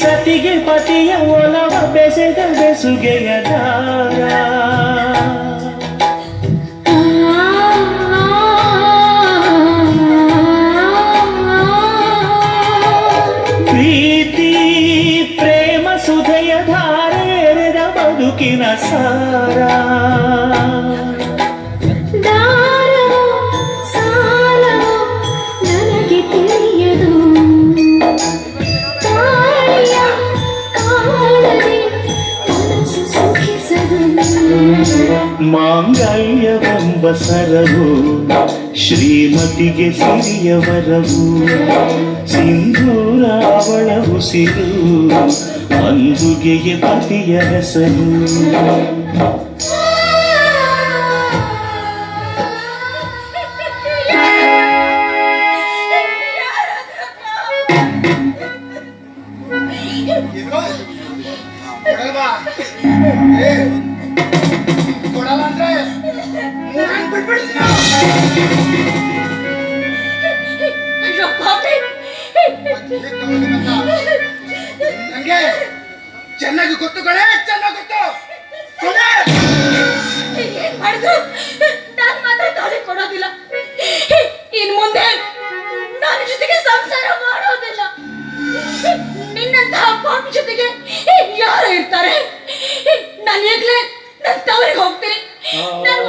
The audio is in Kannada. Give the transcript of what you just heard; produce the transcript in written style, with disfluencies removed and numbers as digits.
ಸತಿಗೆ ಪತಿಯ ಒಲವ ಬೆಸೆದ ಬೆಸುಗೆಯ ದಾರ ಪ್ರೀತಿ ಪ್ರೇಮ ಸುಧೆಯ ಧಾರೆ ಎರೆದ ಬದುಕಿನ ಸಾರ ಮಾಂಗಲ್ಯವೆಂಬ ಸರವು ಶ್ರೀಮತಿಗೆ ಸಿರಿಯ ವರವು ಸಿಂಧೂರ ಅವಳ ಉಸಿರು ಅಂದುಗೆಗೆ ಪತಿಯ ಹೆಸರು ನಂಗೆ ಚೆನ್ನಾಗಿ ಗೊತ್ತು ಕಣೆ, ಚೆನ್ನಾಗಿ ಗೊತ್ತು. ನಾನು ಮಾತ್ರ ತಾಳಿ ಕೊಡೋದಿಲ್ಲ. ಇನ್ ಮುಂದೆ ನನ್ನ ಜೊತೆಗೆ ಸಂಸಾರ ಮಾಡೋದಿಲ್ಲ. ನಿನ್ನಂತಹ ಪಾಪಿ ಜೊತೆಗೆ ಯಾರು ಇರ್ತಾರೆ? ನಾನು ಈಗಲೇ ನನ್ನ ತವರಿಗೆ ಹೋಗ್ತೀನಿ. ನಾನು